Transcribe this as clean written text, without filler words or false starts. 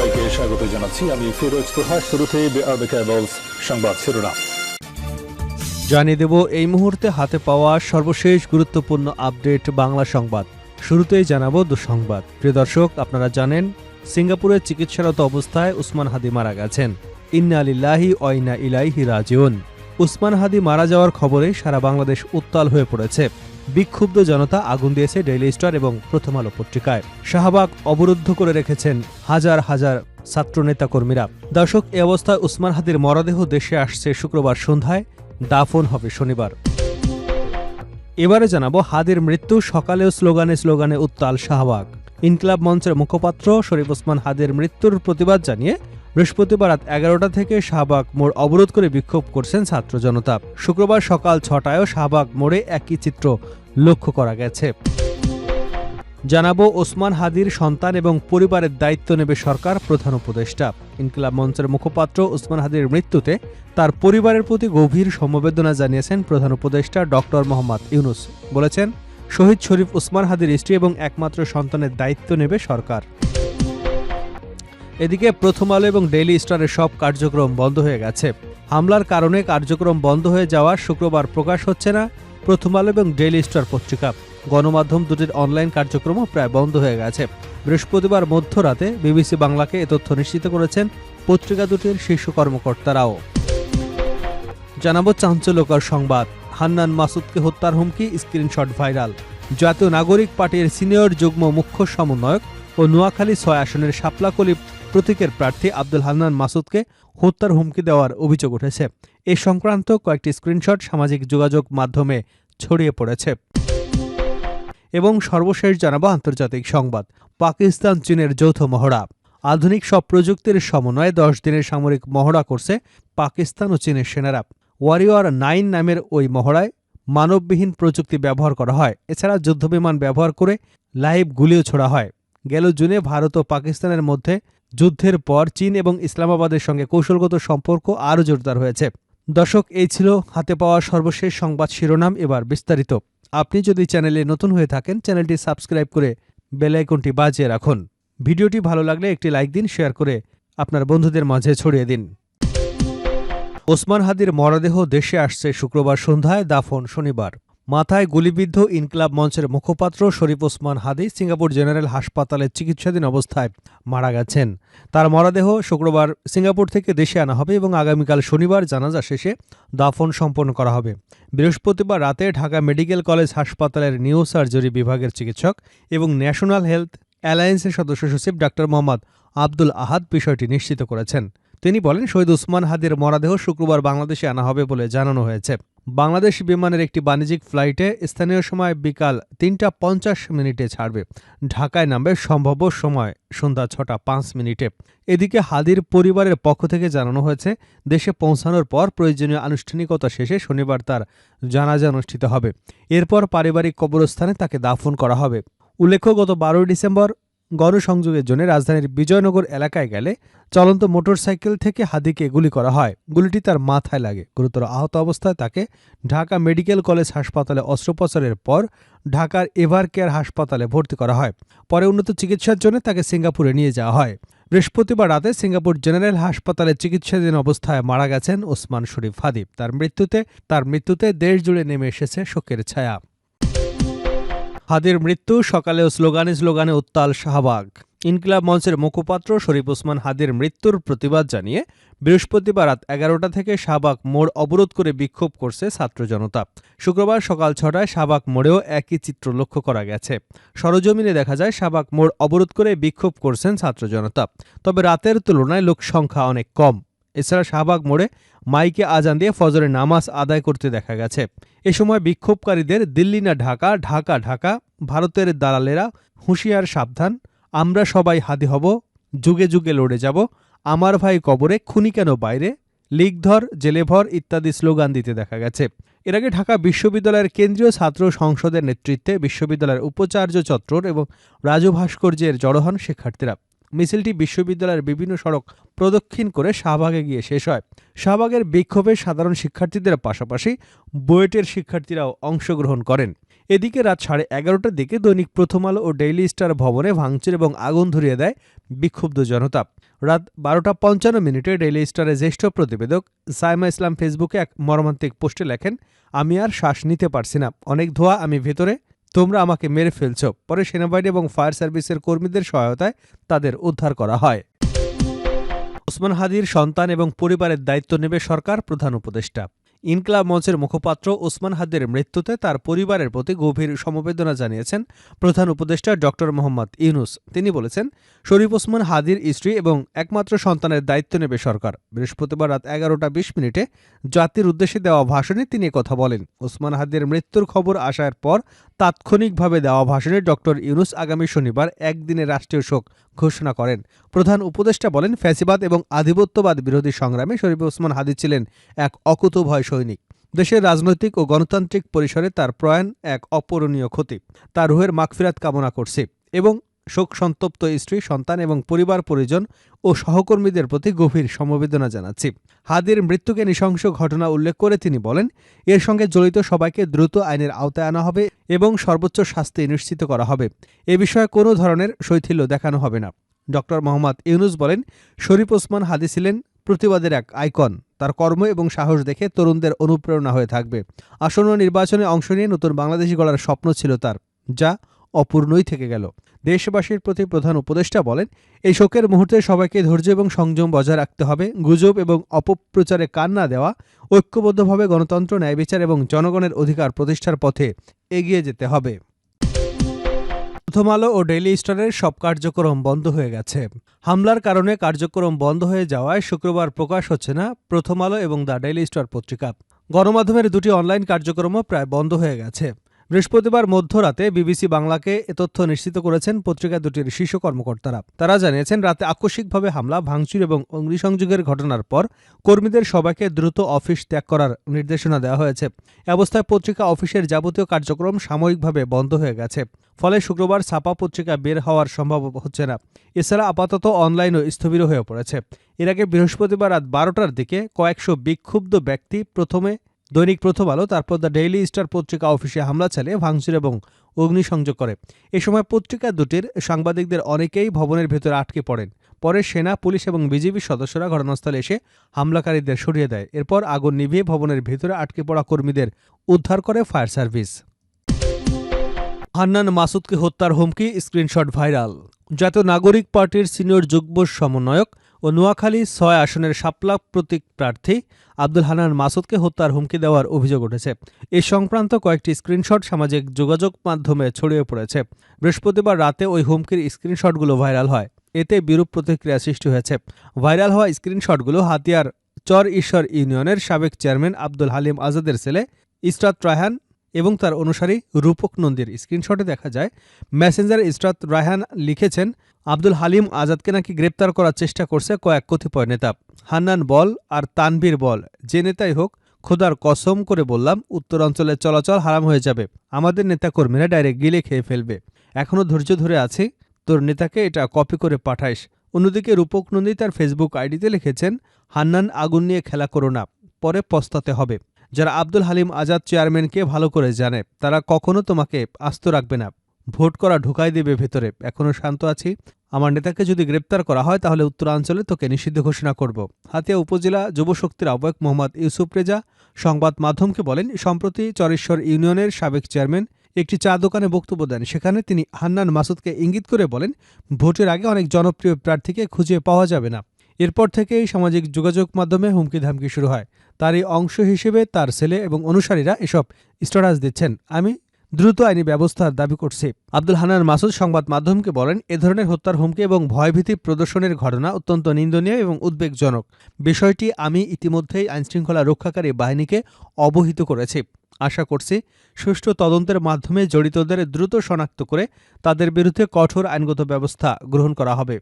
সবাইকে স্বাগত জানাচ্ছি। আমি ফিরোজ তোহা। শুরুতেই সংবাদ শিরোনাম জানিয়ে দেব এই মুহূর্তে হাতে পাওয়া সর্বশেষ গুরুত্বপূর্ণ আপডেট বাংলা সংবাদ। শুরুতেই জানাবো দুঃসংবাদ। প্রিয় দর্শক, আপনারা জানেন সিঙ্গাপুরে চিকিৎসারত অবস্থায় উসমান হাদি মারা গেছেন। ইন্না লিল্লাহি ওয়া ইন্না ইলাইহি রাজিউন। উসমান হাদি মারা যাওয়ার খবরে সারা বাংলাদেশ উত্তাল হয়ে পড়েছে। বিক্ষুব্ধ জনতা আগুন দিয়েছে ডেইলি স্টার এবং প্রথম আলো পত্রিকায়। শাহবাগ অবরুদ্ধ করে রেখেছেন হাজার হাজার ছাত্র নেতা কর্মীরা। দর্শক, এ অবস্থায় উসমান হাদির মরদেহ দেশে আসছে শুক্রবার সন্ধ্যায়, দাফন হবে শনিবার। এবারে জানাবো হাদির মৃত্যু, সকালেও স্লোগানে স্লোগানে উত্তাল শাহবাগ। ইনকিলাব মঞ্চের মুখপাত্র শরীফ ওসমান হাদির মৃত্যুর প্রতিবাদ জানিয়ে বৃহস্পতিবার রাত 11টা থেকে শাহবাগ মোড় অবরোধ করে বিক্ষোভ করছেন ছাত্র জনতা। শুক্রবার সকাল 6টায়ও শাহবাগ মোড়ে একই চিত্র লক্ষ্য করা গেছে। জানাবো ওসমান হাদির সন্তান এবং পরিবারের দায়িত্ব নেবে সরকার, প্রধান উপদেষ্টা। ইনকিলাব মঞ্চের মুখপাত্র ওসমান হাদির মৃত্যুতে তার পরিবারের প্রতি গভীর সমবেদনা জানিয়েছেন প্রধান উপদেষ্টা ডক্টর মোহাম্মদ ইউনূস। বলেছেন, শহীদ শরীফ ওসমান হাদির স্ত্রী এবং একমাত্র সন্তানের দায়িত্ব নেবে সরকার। এদিকে প্রথম আলো এবং ডেইলি স্টারের সব কার্যক্রম বন্ধ হয়ে গেছে। হামলার কারণে কার্যক্রম বন্ধ হয়ে যাওয়ার শুক্রবার প্রকাশ হচ্ছে না প্রথম আলো এবং ডেইলি স্টার পত্রিকা। গণমাধ্যম দুটির অনলাইন কার্যক্রমও প্রায় বন্ধ হয়ে গেছে। বৃহস্পতিবার মধ্যরাতে বিবিসি বাংলাকে এ তথ্য নিশ্চিত করেছেন পত্রিকা দুটির শীর্ষ কর্মকর্তারাও। জানাবো চাঞ্চল্যকর সংবাদ। হান্নান মাসুদকে হত্যার হুমকি, স্ক্রিনশট ভাইরাল। জাতীয় নাগরিক পার্টির সিনিয়র যুগ্ম মুখ্য সমন্বয়ক ও নোয়াখালী ৬ আসনের শাপলাকলি প্রতীকের প্রার্থী আব্দুল হান্নান মাসুদকে হত্যার হুমকি দেওয়ার অভিযোগ উঠেছে। এ সংক্রান্ত কয়েকটি স্ক্রিনশট সামাজিক যোগাযোগ মাধ্যমে ছড়িয়ে পড়েছে। এবং সর্বশেষ জানাবো আন্তর্জাতিক সংবাদ। পাকিস্তান চীনের যৌথ মহড়া। আধুনিক সব প্রযুক্তির সমন্বয়ে 10 দিনের সামরিক মহড়া করছে পাকিস্তান ও চীনের সেনারা। ওয়ারিয়র 9 নামের ওই মহড়ায় মানববিহীন প্রযুক্তি ব্যবহার করা হয়। এছাড়া যুদ্ধবিমান ব্যবহার করে লাইভ গুলিও ছোড়া হয়। গেল জুনে ভারত ও পাকিস্তানের মধ্যে যুদ্ধের পর চীন এবং ইসলামাবাদের সঙ্গে কৌশলগত সম্পর্ক আরও জোরদার হয়েছে। দর্শক, এই ছিল হাতে পাওয়া সর্বশেষ সংবাদ শিরোনাম। এবার বিস্তারিত। আপনি যদি চ্যানেলে নতুন হয়ে থাকেন, চ্যানেলটি সাবস্ক্রাইব করে বেল আইকনটি বাজিয়ে রাখুন। ভিডিওটি ভালো লাগলে একটি লাইক দিন, শেয়ার করে আপনার বন্ধুদের মাঝে ছড়িয়ে দিন। ওসমান হাদির মরদেহ দেশে আসছে শুক্রবার সন্ধ্যায়, দাফন শনিবার। মাথায় গুলিবিদ্ধ ইনকিলাব মঞ্চের মুখপাত্র শরীফ ওসমান হাদি সিঙ্গাপুর জেনারেল হাসপাতালে চিকিৎসাধীন অবস্থায় মারা গেছেন। তার মরদেহ শুক্রবার সিঙ্গাপুর থেকে দেশে আনা হবে এবং আগামীকাল শনিবার জানাজা শেষে দাফন সম্পন্ন করা হবে। বৃহস্পতিবার রাতে ঢাকা মেডিকেল কলেজ হাসপাতালের নিউরো সার্জারি বিভাগের চিকিৎসক এবং ন্যাশনাল হেলথ অ্যালায়েন্সের সদস্য সচিব ডাক্তার মোহাম্মদ আব্দুল আহাদ বিষয়টি নিশ্চিত করেছেন। তিনি বলেন, শহীদ ওসমান হাদির মরদেহ শুক্রবার বাংলাদেশে আনা হবে বলে জানানো হয়েছে। বাংলাদেশ বিমানের একটি বাণিজ্যিক ফ্লাইটে স্থানীয় সময় বিকাল 3টা 50 ছাড়বে। ঢাকায় নামবে সম্ভাব্য সময় সন্ধ্যা 6টা 5। এদিকে হাদির পরিবারের পক্ষ থেকে জানানো হয়েছে, দেশে পৌঁছানোর পর প্রয়োজনীয় আনুষ্ঠানিকতা শেষে শনিবার তার জানাজা অনুষ্ঠিত হবে। এরপর পারিবারিক কবরস্থানে তাকে দাফন করা হবে। উল্লেখ্য, গত 12 ডিসেম্বর গণসংযোগের জন্য রাজধানীর বিজয়নগর এলাকায় গেলে চলন্ত মোটরসাইকেল থেকে হাদিকে গুলি করা হয়। গুলিটি তার মাথায় লাগে। গুরুতর আহত অবস্থায় তাকে ঢাকা মেডিকেল কলেজ হাসপাতালে অস্ত্রোপচারের পর ঢাকার এভার কেয়ার হাসপাতালে ভর্তি করা হয়। পরে উন্নত চিকিৎসার জন্য তাকে সিঙ্গাপুরে নিয়ে যাওয়া হয়। বৃহস্পতিবার রাতে সিঙ্গাপুর জেনারেল হাসপাতালে চিকিৎসাধীন অবস্থায় মারা গেছেন ওসমান শরীফ হাদি। তার মৃত্যুতে দেশ জুড়ে নেমে এসেছে শোকের ছায়া। হাদির মৃত্যু, সকালেও স্লোগানে স্লোগানে উত্তাল শাহবাগ। ইনকিলাব মঞ্চের মুখপাত্র শরীফ ওসমান হাদির মৃত্যুর প্রতিবাদ জানিয়ে বৃহস্পতিবার রাত 11টা থেকে শাহবাগ মোড় অবরোধ করে বিক্ষোভ করছে ছাত্র জনতা। শুক্রবার সকাল 6টায় শাহবাগ মোড়েও একই চিত্র লক্ষ্য করা গেছে। সরজমিনে দেখা যায় শাহবাগ মোড় অবরোধ করে বিক্ষোভ করছেন ছাত্র জনতা। তবে রাতের তুলনায় লোক সংখ্যা অনেক কম। এছাড়া শাহবাগ মোড়ে মাইকে আজান দিয়ে ফজরের নামাজ আদায় করতে দেখা গেছে। এ সময় বিক্ষোভকারীদের দিল্লি না ঢাকা, ঢাকা ঢাকা, ভারতের দালালেরা হুঁশিয়ার সাবধান, আমরা সবাই হাদি হব, যুগে যুগে লড়ে যাব, আমার ভাই কবরে, খুনি কেন বাইরে, লিগ ধর, জেলে ভর ইত্যাদি স্লোগান দিতে দেখা গেছে। এর আগে ঢাকা বিশ্ববিদ্যালয়ের কেন্দ্রীয় ছাত্র সংসদের নেতৃত্বে বিশ্ববিদ্যালয়ের উপাচার্য চত্বর এবং রাজু ভাস্কর্যের জড়ো হন শিক্ষার্থীরা। মিছিলটি বিশ্ববিদ্যালয়ের বিভিন্ন সড়ক প্রদক্ষিণ করে শাহবাগে গিয়ে শেষ হয়। শাহবাগের বিক্ষোভে সাধারণ শিক্ষার্থীদের পাশাপাশি বুয়েটের শিক্ষার্থীরাও অংশগ্রহণ করেন। এদিকে রাত 11:30টার দিকে দৈনিক প্রথম আলো ও ডেইলি স্টার ভবনে ভাঙচুর এবং আগুন ধরিয়ে দেয় বিক্ষুব্ধ জনতা। রাত 12:55 ডেইলি স্টারের জ্যেষ্ঠ প্রতিবেদক সাইমা ইসলাম ফেসবুকে এক মর্মান্তিক পোস্টে লেখেন, আমি আর শ্বাস নিতে পারছি না, অনেক ধোঁয়া, আমি ভেতরে, তোমরা আমাকে মেরে ফেলছ। পরে সেনাবাহিনী এবং ফায়ার সার্ভিসের কর্মীদের সহায়তায় তাদের উদ্ধার করা হয়। ওসমান হাদির সন্তান এবং পরিবারের দায়িত্ব নেবে সরকার, প্রধান উপদেষ্টা। ইনকিলাব মঞ্চের মুখপাত্র ওসমান হাদির মৃত্যুতে তার পরিবারের প্রতি গভীর সমবেদনা জানিয়েছেন প্রধান উপদেষ্টা ডক্টর মোহাম্মদ ইউনূস। তিনি বলেছেন, শরীফ ওসমান হাদির স্ত্রী এবং একমাত্র সন্তানের দায়িত্ব নেবে সরকার। বৃহস্পতিবার রাত 11:20 জাতির উদ্দেশ্যে দেওয়া ভাষণে তিনি কথা বলেন। ওসমান হাদির মৃত্যুর খবর আসার পর তাৎক্ষণিকভাবে দেওয়া ভাষণে ডক্টর ইউনূস আগামী শনিবার একদিনের রাষ্ট্রীয় শোক ঘোষণা করেন। প্রধান উপদেষ্টা বলেন, ফ্যাসিবাদ এবং আধিপত্যবাদ বিরোধী সংগ্রামে শরীফ ওসমান হাদি ছিলেন এক অকুতোভয় সৈনিক। দেশের রাজনৈতিক ও গণতান্ত্রিক পরিসরে তার প্রয়াণ এক অপূরণীয় ক্ষতি। তার রুহের মাগফিরাত কামনা করছি এবং শোক সন্তপ্ত স্ত্রী, সন্তান এবং পরিবার পরিজন ও সহকর্মীদের প্রতি গভীর সমবেদনা জানাচ্ছি। হাদির মৃত্যুকে নৃশংস ঘটনা উল্লেখ করে তিনি বলেন, এর সঙ্গে জড়িত সবাইকে দ্রুত আইনের আওতায় আনা হবে এবং সর্বোচ্চ শাস্তি নিশ্চিত করা হবে। এ বিষয়ে কোনো ধরনের শৈথিল্য দেখানো হবে না। ডক্টর মোহাম্মদ ইউনূস বলেন, শরীফ ওসমান হাদি ছিলেন প্রতিবাদের এক আইকন। তার কর্ম এবং সাহস দেখে তরুণদের অনুপ্রেরণা হয়ে থাকবে। আসন্ন নির্বাচনে অংশ নিয়ে নতুন বাংলাদেশী গড়ার স্বপ্ন ছিল তার, যা অপূর্ণই থেকে গেল। দেশবাসীর প্রতি প্রধান উপদেষ্টা বলেন, এই শোকের মুহূর্তে সবাইকে ধৈর্য এবং সংযম বজায় রাখতে হবে। গুজব এবং অপপ্রচারে কান না দেওয়া, ঐক্যবদ্ধভাবে গণতন্ত্র, ন্যায়বিচার এবং জনগণের অধিকার প্রতিষ্ঠার পথে এগিয়ে যেতে হবে। প্রথম আলো ও ডেইলি স্টারের সব কার্যক্রম বন্ধ হয়ে গেছে। হামলার কারণে কার্যক্রম বন্ধ হয়ে যাওয়ায় শুক্রবার প্রকাশ হচ্ছে না প্রথম আলো এবং দ্য ডেইলি স্টার পত্রিকা। গণমাধ্যমের দুটি অনলাইন কার্যক্রমও প্রায় বন্ধ হয়ে গেছে। বৃহস্পতিবার মধ্যরাতে বিবিসি বাংলাকে এ তথ্য নিশ্চিত করেছেন পত্রিকা দুটির শীর্ষ কর্মকর্তারা। তারা জানিয়েছেন, রাতে আকস্মিকভাবে হামলা, ভাঙচুর এবং অগ্নিসংযোগের ঘটনার পর কর্মীদের সবাইকে দ্রুত অফিস ত্যাগ করার নির্দেশনা দেওয়া হয়েছে। এ অবস্থায় পত্রিকা অফিসের যাবতীয় কার্যক্রম সাময়িকভাবে বন্ধ হয়ে গেছে। ফলে শুক্রবার ছাপা পত্রিকা বের হওয়ার সম্ভব হচ্ছে না। এছাড়া আপাতত অনলাইনও স্থবির হয়ে পড়েছে। এর আগে বৃহস্পতিবার রাত 12টার দিকে কয়েকশো বিক্ষুব্ধ ব্যক্তি প্রথমে দৈনিক প্রথম আলো, তারপর দ্য ডেইলি স্টার পত্রিকা অফিসে হামলা চালিয়ে ভাঙচুর এবং অগ্নিসংযোগ করে। এ সময় পত্রিকা দুটির সাংবাদিকদের অনেকেই ভবনের ভেতরে আটকে পড়েন। পরে সেনা, পুলিশ এবং বিজিবির সদস্যরা ঘটনাস্থলে এসে হামলাকারীদের সরিয়ে দেয়। এরপর আগুন নিভিয়ে ভবনের ভেতরে আটকে পড়া কর্মীদের উদ্ধার করে ফায়ার সার্ভিস। হান্নান মাসুদকে হত্যার হুমকি, স্ক্রিনশট ভাইরাল। জাতীয় নাগরিক পার্টির সিনিয়র যুগ্ম সমন্বয়ক ও নোয়াখালী ৬ আসনের শাপলা প্রতীক প্রার্থী আব্দুল হান্নান মাসুদকে হত্যার হুমকি দেওয়ার অভিযোগ উঠেছে। এ সংক্রান্ত কয়েকটি স্ক্রিনশট সামাজিক যোগাযোগ মাধ্যমে ছড়িয়ে পড়েছে। বৃহস্পতিবার রাতে ওই হুমকির স্ক্রিনশটগুলো ভাইরাল হয়। এতে বিরূপ প্রতিক্রিয়া সৃষ্টি হয়েছে। ভাইরাল হওয়া স্ক্রিনশটগুলো হাতিয়ার চর ঈশ্বর ইউনিয়নের সাবেক চেয়ারম্যান আব্দুল হালিম আজাদের ছেলে ইসরাত রায়হান এবং তার অনুসারী রূপক নন্দীর। স্ক্রিনশটে দেখা যায়, মেসেঞ্জার ইসরাত রায়হান লিখেছেন, আব্দুল হালিম আজাদকে নাকি গ্রেপ্তার করার চেষ্টা করছে কয়েক কতিপয় নেতা। হান্নান বল আর তানভীর বল, যে নেতাই হোক, খোদার কসম করে বললাম, উত্তরাঞ্চলে চলাচল হারাম হয়ে যাবে। আমাদের নেতাকর্মীরা ডাইরেক্ট গিলে খেয়ে ফেলবে। এখনও ধৈর্য ধরে আছি, তোর নেতাকে এটা কপি করে পাঠাইস। অন্যদিকে রূপক নন্দী তার ফেসবুক আইডিতে লিখেছেন, হান্নান, আগুন নিয়ে খেলা করো না, পরে পস্তাতে হবে। যারা আব্দুল হালিম আজাদ চেয়ারম্যানকে ভালো করে জানে, তারা কখনো তোমাকে আস্ত রাখবে না, ভোট করা ঢুকাই দেবে ভেতরে। এখনও শান্ত আছি। আমার নেতাকে যদি গ্রেপ্তার করা হয় তাহলে উত্তরাঞ্চলে তোকে নিষিদ্ধ ঘোষণা করব। হাতিয়া উপজেলা যুবশক্তির আহ্বায়ক মোহাম্মদ ইউসুফ রেজা সংবাদ মাধ্যমকে বলেন, সম্প্রতি চরেশ্বর ইউনিয়নের সাবেক চেয়ারম্যান একটি চা দোকানে বক্তব্য দেন। সেখানে তিনি হান্নান মাসুদকে ইঙ্গিত করে বলেন, ভোটের আগে অনেক জনপ্রিয় প্রার্থীকে খুঁজে পাওয়া যাবে না। এরপর থেকেই সামাজিক যোগাযোগ মাধ্যমে হুমকি ধামকি শুরু হয়। তারই অংশ হিসেবে তার ছেলে এবং অনুসারীরা এসব স্ট্যাটাস দিচ্ছেন। আমি দ্রুত আইনি ব্যবস্থার দাবি করছি। আব্দুল হান্নান মাসুদ সংবাদ মাধ্যমকে বলেন, এ ধরনের হত্যার হুমকি এবং ভয়ভীতি প্রদর্শনের ঘটনা অত্যন্ত নিন্দনীয় এবং উদ্বেগজনক। বিষয়টি আমি ইতিমধ্যেই আইনশৃঙ্খলা রক্ষাকারী বাহিনীকে অবহিত করেছি। আশা করছি সুষ্ঠু তদন্তের মাধ্যমে জড়িতদের দ্রুত শনাক্ত করে তাদের বিরুদ্ধে কঠোর আইনগত ব্যবস্থা গ্রহণ করা হবে।